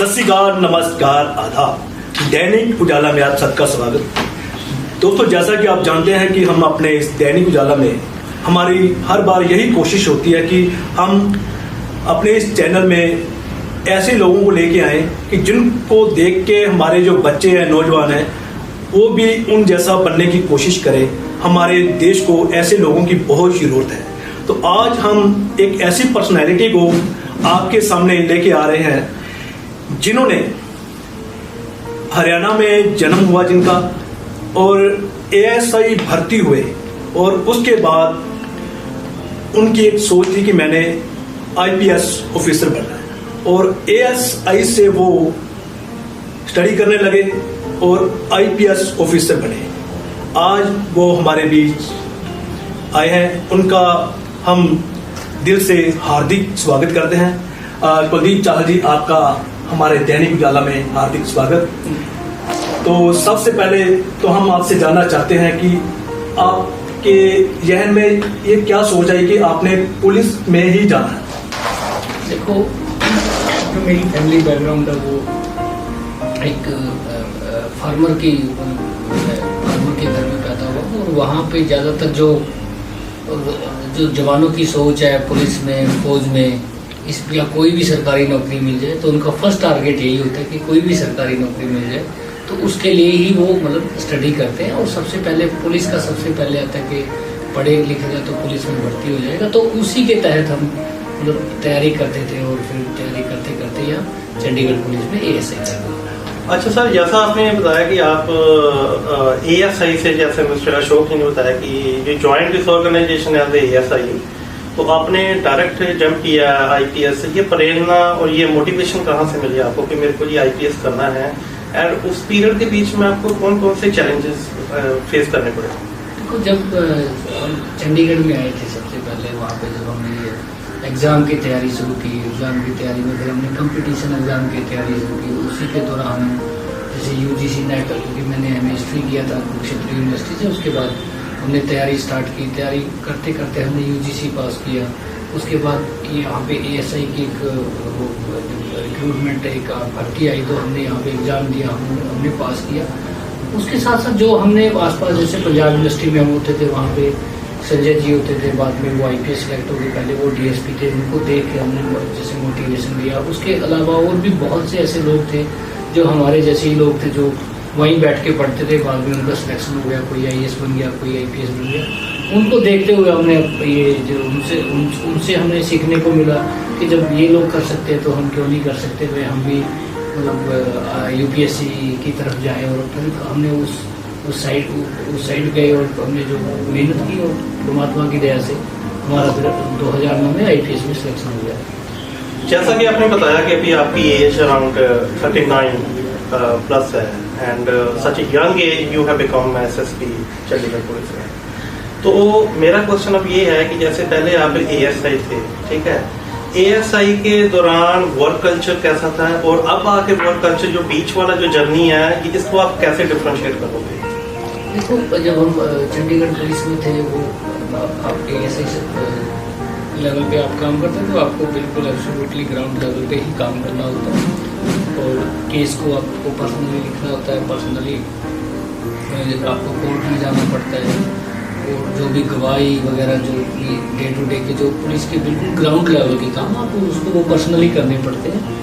सत श्री अकाल, नमस्कार, आदाब। दैनिक उजाला में आप सबका स्वागत। दोस्तों, जैसा कि आप जानते हैं कि हम अपने इस दैनिक उजाला में हमारी हर बार यही कोशिश होती है कि हम अपने इस चैनल में ऐसे लोगों को लेके आए कि जिनको देख के हमारे जो बच्चे हैं, नौजवान हैं, वो भी उन जैसा बनने की कोशिश करें। हमारे देश को ऐसे लोगों की बहुत जरूरत है। तो आज हम एक ऐसी पर्सनैलिटी को आपके सामने लेके आ रहे हैं जिन्होंने हरियाणा में जन्म हुआ जिनका, और एएसआई भर्ती हुए, और उसके बाद उनकी एक सोच थी कि मैंने आईपीएस ऑफिसर बनना है, और एएसआई से वो स्टडी करने लगे और आईपीएस ऑफिसर बने। आज वो हमारे बीच आए हैं, उनका हम दिल से हार्दिक स्वागत करते हैं। कुलदीप चाहल जी, आपका हमारे दैनिक उजाला में हार्दिक स्वागत। तो सबसे पहले तो हम आपसे जानना चाहते हैं कि आपके जहन में ये क्या सोच आई कि आपने पुलिस में ही जाना है? देखो, जो मेरी फैमिली बैकग्राउंड है वो एक फार्मर के घर में पैदा हुआ, और वहाँ पे ज़्यादातर जो जवानों की सोच है पुलिस में, फौज में, इस या कोई भी सरकारी नौकरी मिल जाए तो उनका फर्स्ट टारगेट यही होता है कि कोई भी सरकारी नौकरी मिल जाए, तो उसके लिए ही वो मतलब स्टडी करते हैं। और सबसे पहले पुलिस का सबसे पहले आता है कि पढ़े लिखे जाए तो पुलिस में भर्ती हो जाएगा, तो उसी के तहत हम मतलब तैयारी करते थे, और फिर तैयारी करते करते यहाँ चंडीगढ़ पुलिस में एएसआई कर गए। अच्छा सर, जैसा आपने बताया कि आप एएसआई से, जैसे मिस्टर अशोक ने बताया कि ये joint this organization as ASI, तो आपने डायरेक्ट जंप किया आईपीएस। ये प्रेरणा और ये मोटिवेशन कहाँ से मिली आपको कि मेरे को ये आईपीएस करना है? एंड उस पीरियड के बीच में आपको कौन कौन से चैलेंजेस फेस करने पड़े? देखो, जब हम चंडीगढ़ में आए थे सबसे पहले, वहाँ पे जब हमने एग्ज़ाम की तैयारी शुरू की, एग्ज़ाम की तैयारी में फिर हमने कंपटीशन एग्ज़ाम की तैयारी शुरू की। उसी के दौरान जैसे यूजीसी नेट, क्योंकि मैंने हिस्ट्री किया था कुरुक्षेत्र यूनिवर्सिटी से, उसके बाद हमने तैयारी स्टार्ट की। तैयारी करते करते हमने यूजीसी पास किया। उसके बाद यहाँ पे एएसआई की एक रिक्रूटमेंट, एक भर्ती आई, तो हमने यहाँ पे एग्ज़ाम दिया, हमने पास किया। उसके साथ साथ जो हमने आसपास, जैसे पंजाब यूनिवर्सिटी में हम होते थे, वहाँ पे संजय जी होते थे, बाद में वो आईपीएस सेलेक्ट हो गए, पहले वो डीएसपी थे, उनको देख के हमने जैसे मोटिवेशन दिया। उसके अलावा और भी बहुत से ऐसे लोग थे जो हमारे जैसे ही लोग थे, जो वहीं बैठ के पढ़ते थे, बाद में उनका सिलेक्शन हो गया, कोई आईएएस बन गया, कोई आईपीएस बन गया। उनको देखते हुए हमने ये जो उनसे हमें सीखने को मिला कि जब ये लोग कर सकते हैं तो हम क्यों नहीं कर सकते, वे हम भी मतलब यूपीएससी की तरफ जाएं। और फिर हमने उस साइड गए और हमने जो मेहनत की, और परमात्मा की दया से हमारा फिर 2009 में आईपीएस में सिलेक्शन हो गया। जैसा कि आपने बताया कि अभी आपकी एज अराउंड 39 प्लस है, and such young age you have become SSP Chandigarh police में। तो मेरा क्वेश्चन अब ये है कि जैसे पहले आप एएसआई थे, ठीक है, एएसआई के दौरान वर्क कल्चर कैसा था, और अब आके वर्क कल्चर जो बीच वाला जो जर्नी है, कि इसको आप कैसे डिफरेंशिएट करोगे? देखो, जब हम चंडीगढ़ पुलिस में थे, वो आप एएसआई लेवल पे आप काम करते हैं तो आपको बिल्कुल एब्सोल्युटली ग्राउंड लेवल पे ही काम करना होता है, और केस को आपको पर्सनली लिखना होता है, पर्सनली आपको कोर्ट में जाना पड़ता है, और जो भी गवाही वगैरह जो डे टू डे के जो पुलिस के बिल्कुल ग्राउंड लेवल के काम आपको उसको वो पर्सनली करने पड़ते हैं।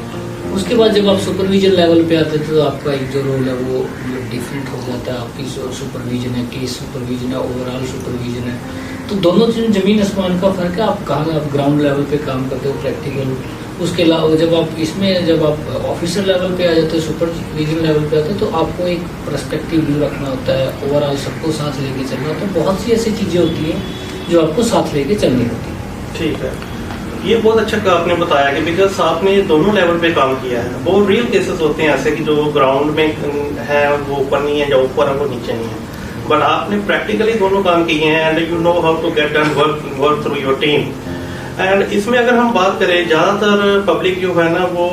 उसके बाद जब आप सुपरविजन लेवल पे आते हैं तो आपका एक जो रोल है वो डिफरेंट हो जाता है। आपकी सुपरविजन है, केस सुपरविजन है, ओवरऑल सुपरविजन है, तो दोनों चीज़ जमीन आसमान का फर्क है। आप कहाँ आप ग्राउंड लेवल पे काम करते हो, प्रैक्टिकल। उसके अलावा जब आप ऑफिसर लेवल पे आ जाते हो, सुपरविजन लेवल पे आते हो, तो आपको एक पर्सपेक्टिव व्यू रखना होता है, ओवरऑल सबको साथ लेके चलना होता है। बहुत सी ऐसी चीज़ें होती हैं जो आपको साथ लेके चलनी होती है। ठीक है, ये बहुत अच्छा आपने बताया कि बिकॉज आपने दोनों लेवल पे काम किया है। वो रियल केसेस होते हैं ऐसे कि जो ग्राउंड में है वो ऊपर नहीं है, जो ऊपर है वो नीचे नहीं है, बट आपने प्रैक्टिकली दोनों काम किए हैं, and you know how to get done work through your team. And इसमें अगर हम बात करें, ज़्यादातर पब्लिक जो है ना, वो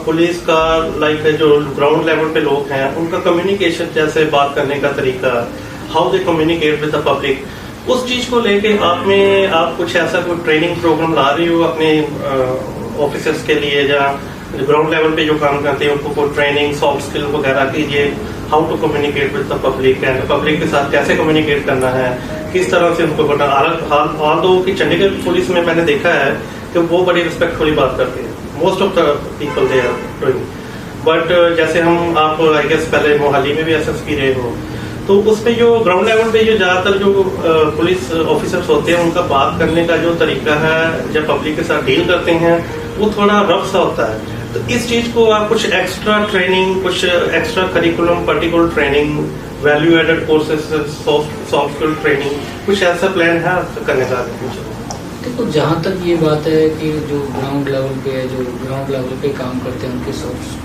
पुलिस का लाइक जो ग्राउंड लेवल पे लोग हैं, उनका कम्युनिकेशन, जैसे बात करने का तरीका, how they communicate with the public, उस चीज को लेके आप कुछ ऐसा कोई ट्रेनिंग प्रोग्राम ला रही हो अपने ऑफिसर्स के लिए, या ग्राउंड लेवल पे जो काम करते हैं उनको ट्रेनिंग सॉफ्ट स्किल वगैरह कीजिए, how to communicate with the public and public के साथ कैसे कम्युनिकेट करना है, किस तरह से उनको करना। हाल दो कि चंडीगढ़ पुलिस में मैंने देखा है कि वो बड़ी रिस्पेक्टफुली बात करते हैं, most of the people they are doing. But जैसे हम आप आई गेस पहले मोहाली में भी एसएसपी रहे हो, तो उसमें जो ग्राउंड लेवल पे जो ज्यादातर जो पुलिस ऑफिसर्स होते हैं उनका बात करने का जो तरीका है जब पब्लिक के साथ डील करते हैं वो थोड़ा रफ सा होता है। तो इस चीज को आप कुछ एक्स्ट्रा ट्रेनिंग, कुछ extra curriculum particular training, value added courses, soft skill training, कुछ ऐसा प्लान है करने का? देखो, जहाँ तक ये बात है कि जो ग्राउंड लेवल पे है, जो ग्राउंड लेवल पे काम करते हैं उनके सॉफ्ट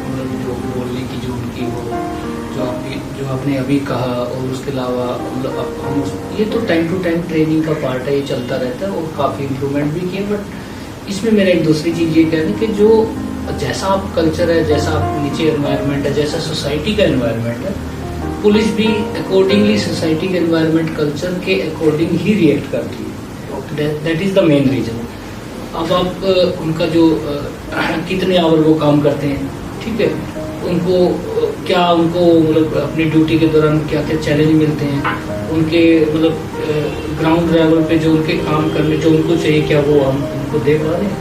जो बोलने की जो उनकी वो जो आपने अभी कहा, और उसके अलावा हम ये तो टाइम टू टाइम ट्रेनिंग का पार्ट है, ये चलता रहता है और काफ़ी इम्प्रूवमेंट भी किए। बट इसमें मेरा एक दूसरी चीज़ ये कहना कि जो जैसा आप कल्चर है, जैसा आप नीचे एनवायरनमेंट है, जैसा सोसाइटी का एनवायरनमेंट है, पुलिस भी अकॉर्डिंगली सोसाइटी के एनवायरनमेंट कल्चर के अकॉर्डिंग ही रिएक्ट करती है। That is the main reason. अब आप उनका जो कितने आवर वो काम करते हैं, ठीक है, उनको क्या उनको मतलब अपनी ड्यूटी के दौरान क्या क्या चैलेंज मिलते हैं, उनके मतलब ग्राउंड लेवल पे जो उनके काम करने जो उनको चाहिए, क्या वो हम उनको दे पा रहे हैं?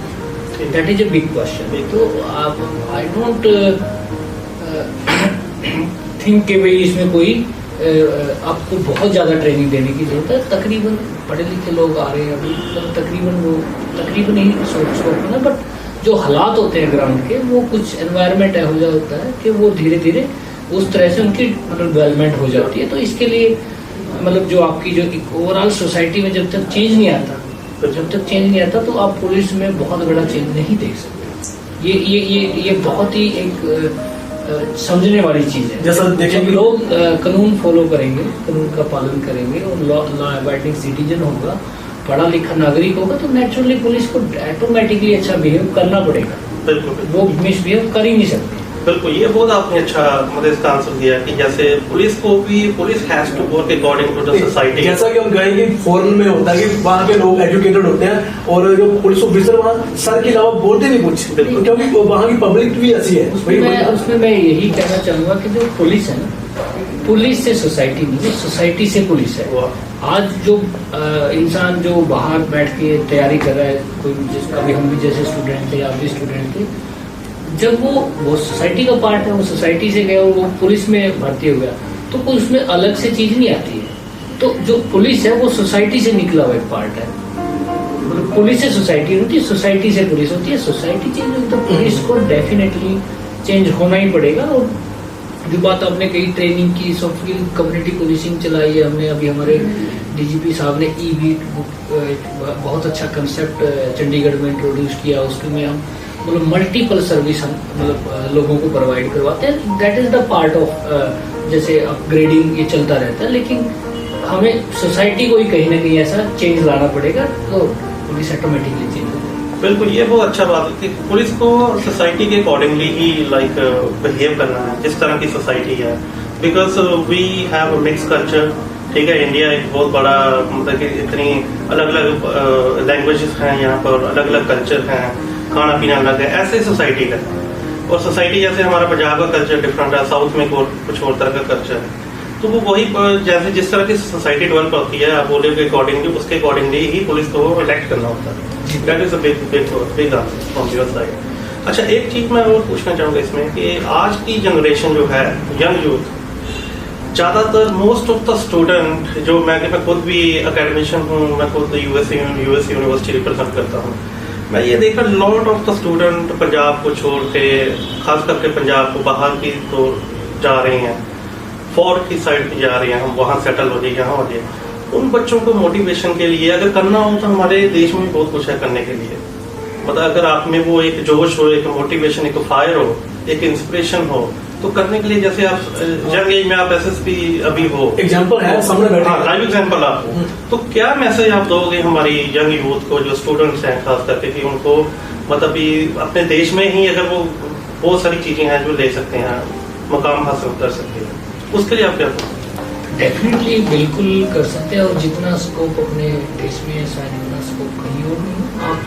That is a big question. तो आप आई डोंट थिंक कि भाई इसमें कोई आपको बहुत ज़्यादा ट्रेनिंग देने की जरूरत है। तकरीबन पढ़े लिखे लोग आ रहे हैं अभी, मतलब तकरीबन ही सोच है, बट जो हालात होते हैं ग्राउंड के, वो कुछ एनवायरनमेंट हो जाता होता है कि वो धीरे धीरे उस तरह से उनकी मतलब डेवलपमेंट हो जाती है। तो इसके लिए मतलब जो आपकी जो ओवरऑल सोसाइटी में जब तक चेंज नहीं आता तो आप पुलिस में बहुत बड़ा चेंज नहीं देख सकते। ये बहुत ही एक समझने वाली चीज है। जैसा जब लोग कानून फॉलो करेंगे, कानून का पालन करेंगे और लॉ अबाइडिंग सिटीजन होगा, पढ़ा लिखा नागरिक होगा, तो नेचुरली पुलिस को ऑटोमेटिकली अच्छा बिहेव करना पड़ेगा। बिल्कुल, वो मिसबिहेव कर ही नहीं सकते। बिल्कुल, ये बहुत आपने अच्छा मतलब इसका आंसर दिया कि जैसे police has to work according to the society. जैसा कि हम कहेंगे फॉरेन में होता है कि वहाँ के लोग एजुकेटेड होते हैं और जो पुलिस ऑफिसर वहाँ सर के अलावा बोलते नहीं कुछ, क्योंकि वहाँ की पब्लिक भी ऐसी है। उसमें मैं यही कहना चाहूंगा कि जो पुलिस है ना, पुलिस से सोसाइटी नहीं, सोसाइटी से पुलिस है। आज जो इंसान जो बाहर बैठ के तैयारी कर रहा है, कोई कभी हम भी जैसे स्टूडेंट थे, आप भी स्टूडेंट थे, जब वो सोसाइटी का पार्ट है, वो सोसाइटी से गया और वो पुलिस में भर्ती हो गया, तो उसमें अलग से चीज नहीं आती है। तो जो पुलिस है वो सोसाइटी से निकला हुआ एक पार्ट है। मतलब पुलिस से सोसाइटी होती है, सोसाइटी से पुलिस होती है। सोसाइटी चेंज होती तो पुलिस को डेफिनेटली चेंज होना ही पड़ेगा। और जो बात आपने कही ट्रेनिंग की, सॉफ्ट स्किल कम्युनिटी पुलिसिंग चलाई है हमने, अभी हमारे डीजीपी साहब ने ई-बीट बहुत अच्छा कंसेप्ट चंडीगढ़ में इंट्रोड्यूस किया। उसमें हम मतलब मल्टीपल सर्विस हम मतलब लोगों को प्रोवाइड करवाते हैं। That is the part of जैसे अपग्रेडिंग, ये चलता रहता है, लेकिन हमें सोसाइटी को ही कहीं ना कहीं ऐसा चेंज लाना पड़ेगा, तो पुलिस ऑटोमेटिकली चेंज हो जाएगी। बिल्कुल, ये बहुत अच्छा बात है कि पुलिस को सोसाइटी के अकॉर्डिंगली ही लाइक बिहेव करना है, जिस तरह की सोसाइटी है। Because we have a mix culture, ठीक है। इंडिया एक बहुत बड़ा मतलब कि इतनी अलग अलग लैंग्वेजेस हैं यहाँ पर, अलग अलग कल्चर हैं, खाना पीना अलग है, ऐसे सोसाइटी का। और सोसाइटी जैसे हमारा पंजाब का कल्चर डिफरेंट है, साउथ में कुछ और तरह का कल्चर है, तो वो वही जैसे जिस तरह की सोसाइटी डेवलप होती है, आप बोले के अकॉर्डिंगली, उसके अकॉर्डिंगली ही पुलिस को इलेक्ट करना होता है। That is a big answer from your side. अच्छा, एक चीज मैं और पूछना चाहूंगा इसमें कि आज की जनरेशन जो है, यंग यूथ, ज्यादातर मोस्ट ऑफ द स्टूडेंट जो मैं खुद भी एकेडमिशियन हूँ, मैं खुद यूएस यूनिवर्सिटी रिप्रेजेंट करता हूँ, मैं ये देखा lot of the student Punjab को छोड़ के, खास करके पंजाब को बाहर की तो जा रहे हैं, फॉरेन की साइड पे जा रहे हैं, हम वहाँ सेटल हो जाए, यहाँ हो जाए। उन बच्चों को मोटिवेशन के लिए अगर करना हो तो हमारे देश में बहुत कुछ है करने के लिए। मतलब अगर आप में वो एक जोश हो, एक मोटिवेशन, एक फायर हो, एक इंस्पिरेशन हो, तो करने के लिए जैसे आप यंग एज में आप एसएसपी अभी हो, एग्जांपल है सामने बैठा, लाइव एग्जांपल आप हो, तो क्या मैसेज आप दोगे हमारी यंग यूथ को, जो स्टूडेंट्स हैं खास करके, कि उनको मतलब अपने देश में ही अगर वो बहुत सारी चीजें हैं जो ले सकते हैं, मकाम हासिल कर सकते हैं, उसके लिए आप क्या? डेफिनेटली बिल्कुल कर सकते हैं, और जितना स्कोप अपने देश में है शायद इतना स्कोप कहीं और नहीं है आप।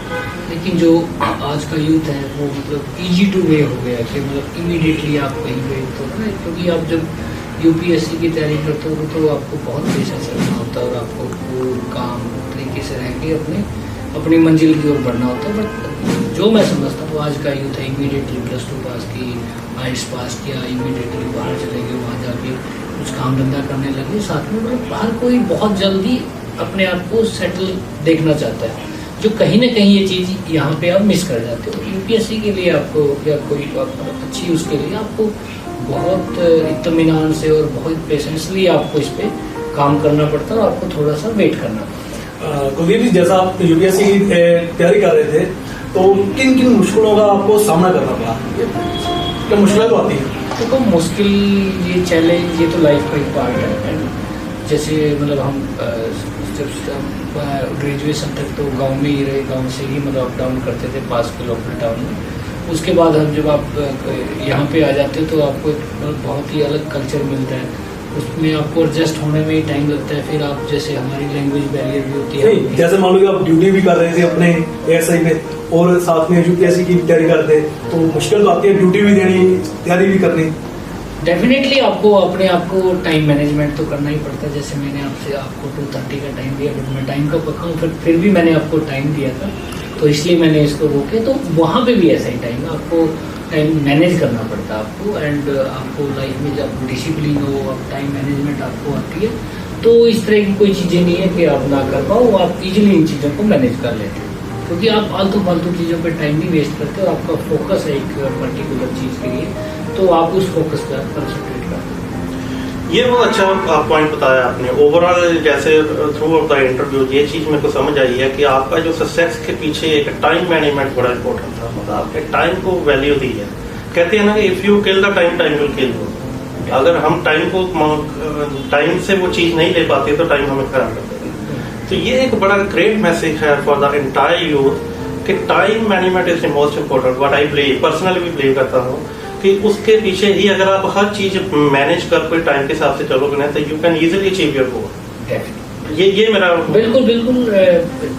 लेकिन जो आज का यूथ है वो मतलब इजी टू वे हो गया कि मतलब इमीडिएटली आप कहीं पे तो ना, क्योंकि आप जब यूपीएससी की तैयारी करते हो तो आपको बहुत पेशेंस रखना होता है और आपको वो काम तरीके से रह के अपनी मंजिल की ओर बढ़ना होता है। बट जो मैं समझता हूँ आज का यूथ है इमीडिएटली +2 पास की, आइट्स पास किया, इमीडिएटली बाहर चले गए, वहाँ जाके कुछ काम धंधा करने लगे, साथ में मतलब हर कोई बहुत जल्दी अपने आप को सेटल देखना चाहता है, जो कहीं ना कहीं ये चीज़ यहाँ पे आप मिस कर जाते हो। यूपीएससी के लिए आपको या कोई अच्छी उसके लिए आपको बहुत इत्मीनान से और बहुत पेशेंसली आपको इस पे काम करना पड़ता है और आपको थोड़ा सा वेट करना पड़ता है। कुलदीप जी, जैसा आप यूपीएससी की तैयारी कर रहे थे तो किन किन मुश्किलों का आपको सामना करना पड़ा? क्या मुश्किलें तो आती है? देखो मुश्किल, ये चैलेंज, ये तो लाइफ का एक पार्ट है। एंड जैसे मतलब हम जब ग्रेजुएशन तक तो गांव में ही रहे, गांव से ही मतलब अप डाउन करते थे 5 किलोमीटर टाउन में। उसके बाद हम जब आप यहाँ पे आ जाते हो तो आपको एक बहुत ही अलग कल्चर मिलता है, उसमें आपको एडजस्ट होने में ही टाइम लगता है। फिर आप जैसे हमारी लैंग्वेज बैरियर भी होती है। नहीं, जैसे मान लो कि आप ड्यूटी भी कर रहे थे अपने एएसआई में और साथ में यूपीएससी की तैयारी करते, तो मुश्किल तो आती है, ड्यूटी भी देनी, तैयारी भी करनी। डेफिनेटली आपको अपने आप को टाइम मैनेजमेंट तो करना ही पड़ता है। जैसे मैंने आपको 2:30 का टाइम दिया, बट मैं टाइम का पक्का हूँ, फिर भी मैंने आपको टाइम दिया था, तो इसलिए मैंने इसको रोके। तो वहाँ पे भी ऐसा ही टाइम है, आपको टाइम मैनेज करना पड़ता है आपको। एंड आपको लाइफ में जब डिसिप्लिन हो, अब टाइम मैनेजमेंट आपको आती है, तो इस तरह की कोई चीज़ें नहीं है कि आप ना कर पाओ, आप इजीली इन चीज़ों को मैनेज कर लेते हो, क्योंकि आप फालतू चीज़ों पे टाइम नहीं वेस्ट करते हो। आपका फोकस है एक पर्टिकुलर चीज़ के लिए, तो आप उस फोकस पर कंसंट्रेट करते हो। ये बहुत अच्छा पॉइंट बताया आपने। ओवरऑल जैसे थ्रू आउट द इंटरव्यू ये चीज मेरे को समझ आई है कि आपका जो सक्सेस के पीछे एक टाइम मैनेजमेंट बड़ा इंपॉर्टेंट था, मतलब आपने टाइम को वैल्यू दी है। कहते हैं ना कि if you kill the time, time will kill you. अगर हम टाइम से वो चीज नहीं ले पाते तो टाइम हमें खराब कर देता है। तो ये एक बड़ा ग्रेट मैसेज है फॉर द एंटायर यूथ कि time management is the most important. What I believe, personally भी बिलीव करता हूँ कि उसके पीछे ही अगर आप हर चीज मैनेज कर कोई टाइम के हिसाब से चलोगे ना, तो you can easily achieve your goal. ये मेरा बिल्कुल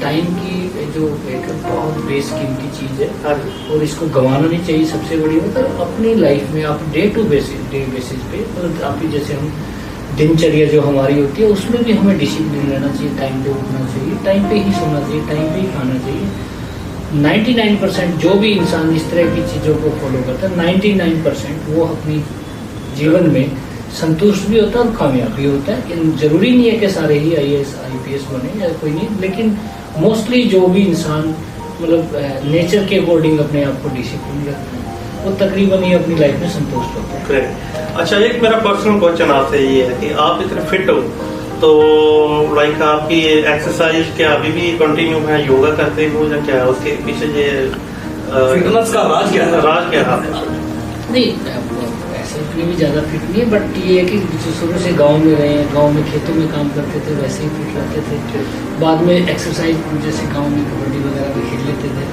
टाइम की जो एक बहुत बेसकीमती चीज है और इसको गंवाना नहीं चाहिए। सबसे बड़ी मतलब अपनी लाइफ में आप डे बेसिस पे मतलब आप जैसे हम दिनचर्या जो हमारी होती है उसमें भी हमें डिसिप्लिन रहना चाहिए, टाइम पे उठना चाहिए, टाइम पे ही सोना चाहिए, टाइम पे ही खाना चाहिए। 99% जो भी इंसान इस तरह की चीज़ों को फॉलो करता है, 99% वो अपनी जीवन में संतुष्ट भी होता है और कामयाब भी होता है। जरूरी नहीं है कि सारे ही IAS IPS बने या कोई नहीं, लेकिन मोस्टली जो भी इंसान मतलब नेचर के अकॉर्डिंग अपने आप को डिसिप्लिन रखता है वो तकरीबन ही अपनी लाइफ में संतुष्ट होता है। अच्छा, एक मेरा पर्सनल क्वेश्चन आपसे ये है कि आप इतने फिट हो, तो लाइक आपकी एक्सरसाइज क्या अभी भी कंटिन्यू है, योगा करते हो या क्या, उसके पीछे ये फिटनेस का राज क्या है? राज क्या है? नहीं, ऐसे इतनी भी ज़्यादा फिट नहीं है, बट ये है कि शुरू से गांव में रहे, गांव में खेतों में काम करते थे, वैसे ही फिट रहते थे। बाद में एक्सरसाइज जैसे गांव में कबड्डी वगैरह भी खेल लेते थे,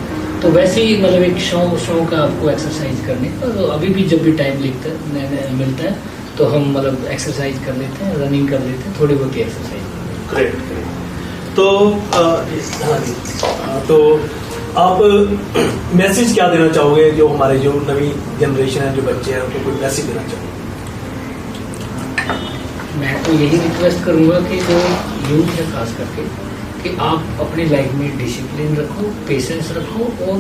तो वैसे ही मतलब एक शौक है आपको एक्सरसाइज करने का। तो अभी भी जब भी टाइम मिलता है तो हम मतलब एक्सरसाइज कर लेते हैं, रनिंग कर लेते हैं, थोड़ी बहुत एक्सरसाइज। ग्रेट। तो आप मैसेज क्या देना चाहोगे जो हमारे जो नवी जनरेशन है, जो बच्चे हैं, उनको कोई मैसेज देना चाहोगे? मैं तो यही रिक्वेस्ट करूंगा कि जो यूथ है खास करके कि आप अपनी लाइफ में डिसिप्लिन रखो, पेशेंस रखो और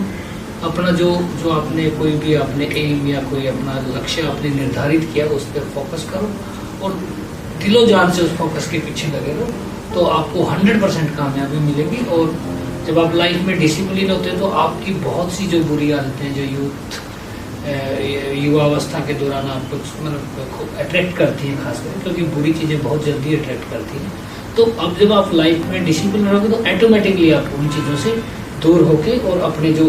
अपना जो आपने कोई भी आपने एम या कोई अपना लक्ष्य आपने निर्धारित किया उस पर फोकस करो और दिलो जान से उस फोकस के पीछे लगे रहो, तो आपको 100% कामयाबी मिलेगी। और जब आप लाइफ में डिसिप्लिन होते हैं तो आपकी बहुत सी जो बुरी आदतें जो युवावस्था के दौरान आपको मतलब अट्रैक्ट करती हैं खासकर, क्योंकि बुरी चीज़ें बहुत जल्दी अट्रैक्ट करती हैं। तो अब जब आप लाइफ में डिसिप्लिन रहोगे तो ऑटोमेटिकली आप उन चीज़ों से दूर होके और अपने जो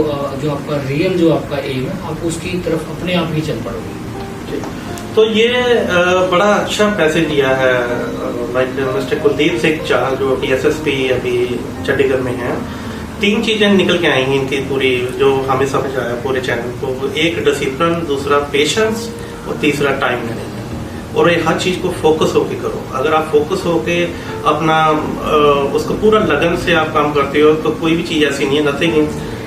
आपका रियल जो आपका एम है आप उसकी तरफ अपने आप ही चल पड़ोगे। तो ये बड़ा अच्छा मैसेज दिया है लाइक मिस्टर कुलदीप सिंह चाहल जो कि SSP अभी चंडीगढ़ में है। 3 चीजें निकल के आई हैं इनकी पूरी, जो हमें समझ आया पूरे चैनल को। एक डिसिप्लिन, दूसरा पेशेंस और तीसरा टाइम मैनेजमेंट। और ये हर चीज़ को फोकस होके करो। अगर आप फोकस होके अपना उसको पूरा लगन से आप काम करते हो तो कोई भी चीज़ ऐसी नहीं है,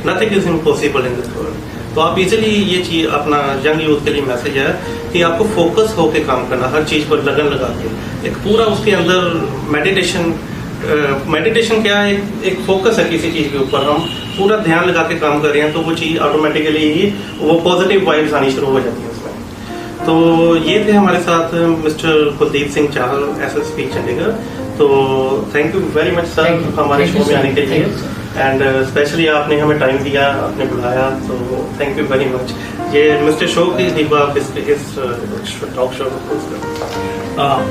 nothing is impossible in this world. तो आप इजीली ये चीज़ अपना यंग यूथ के लिए मैसेज है कि आपको फोकस होके काम करना, हर चीज़ पर लगन लगा के। एक पूरा उसके अंदर मेडिटेशन क्या है, एक फोकस है किसी चीज़ के ऊपर, हम पूरा ध्यान लगा के काम कर रहे हैं तो वो चीज़ ऑटोमेटिकली ही वो पॉजिटिव वाइब्स आनी शुरू हो जाती है उसमें। तो ये थे हमारे साथ मिस्टर कुलदीप सिंह चाहल, SSP चंडीगढ़। तो thank you very much sir हमारे शो में आने के लिए, एंड स्पेशली आपने हमें टाइम दिया, आपने बुलाया, तो थैंक यू वेरी मच। ये मिस्टर शो की इस टॉक शो को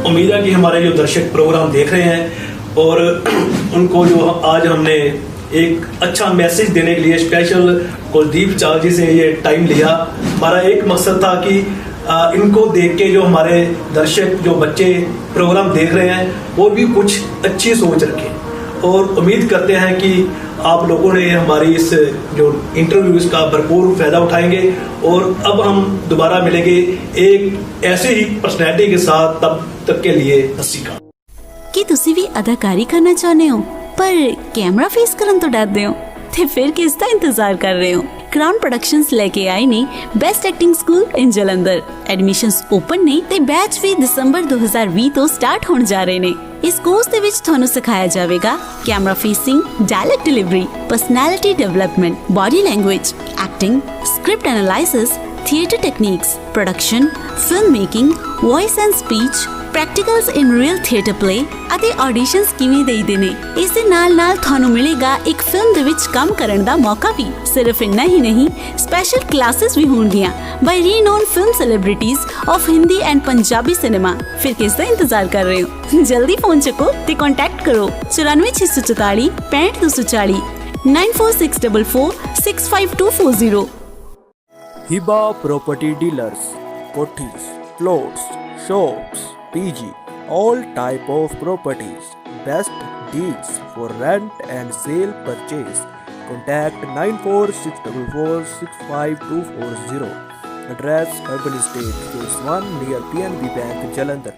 उम्मीद है कि हमारे जो दर्शक प्रोग्राम देख रहे हैं और उनको जो आज हमने एक अच्छा मैसेज देने के लिए स्पेशल कुलदीप चाहल जी से ये टाइम लिया। हमारा एक मकसद था कि इनको देख के जो हमारे दर्शक, जो बच्चे प्रोग्राम देख रहे हैं, वो भी कुछ अच्छी सोच रखें, और उम्मीद करते हैं कि आप लोगों ने हमारी इस जो इंटरव्यूज का भरपूर फायदा उठाएंगे। और अब हम दोबारा मिलेंगे एक ऐसे ही पर्सनैलिटी के साथ, तब तक के लिए हंसी का। ਕੀ ਤੁਸੀਂ ਵੀ ਅਦਾਕਾਰੀ ਕਰਨਾ ਚਾਹੁੰਦੇ ਹੋ ਪਰ ਕੈਮਰਾ ਫੇਸ ਕਰਨ ਤੋਂ ਡਰਦੇ ਹੋ ਤੇ ਫਿਰ ਕਿਸ ਦਾ ਇੰਤਜ਼ਾਰ ਕਰ ਰਹੇ ਹੋ? ਕਰਾਊਨ ਪ੍ਰੋਡਕਸ਼ਨਸ ਲੈ ਕੇ ਆਏ ਨੇ ਬੈਸਟ ਐਕਟਿੰਗ ਸਕੂਲ ਇਨ ਜਲੰਧਰ। ਐਡਮਿਸ਼ਨਸ ਓਪਨ ਨੇ ਤੇ ਬੈਚ ਵੀ ਦਸੰਬਰ 2020 ਤੋਂ ਸਟਾਰਟ ਹੋਣ ਜਾ ਰਹੇ ਨੇ। ਇਸ ਕੋਰਸ ਦੇ ਵਿੱਚ ਤੁਹਾਨੂੰ ਸਿਖਾਇਆ ਜਾਵੇਗਾ camera facing, dialogue delivery, personality development, body language, acting, script analysis, theatre techniques, production, film making, voice and speech, practicals in real theatre play ਅਤੇ ਆਡੀਸ਼ਨਸ ਕਿਵੇਂ ਦੇਈਦੇ ਨੇ। ਇਸ ਦੇ ਨਾਲ ਤੁਹਾਨੂੰ ਮਿਲੇਗਾ ਇੱਕ ਫਿਲਮ ਦੇ ਵਿੱਚ ਕੰਮ ਕਰਨ ਦਾ ਮੌਕਾ ਵੀ। ਸਿਰਫ ਇੰਨਾ ਹੀ ਨਹੀਂ, ਸਪੈਸ਼ਲ ਕਲਾਸਿਸ ਵੀ ਹੋਣਗੀਆਂ by renowned film celebrities of Hindi and Punjabi cinema. ਫਿਰ ਕਿਸ ਦਾ ਇੰਤਜ਼ਾਰ ਕਰ ਰਹੇ ਹੋ? ਜਲਦੀ ਫੋਨ ਚੱਕੋ ਤੇ ਕੰਟੈਕਟ ਕਰੋ 94644 65240 94644 65240। हिबा प्रॉपर्टी डीलर्स, कोठीज, plots, shops, PG, all type of properties, best deals for rent and sale purchase. Contact 9464465240. Address Urban Estate, Phase 1 near PNB Bank, Jalandhar.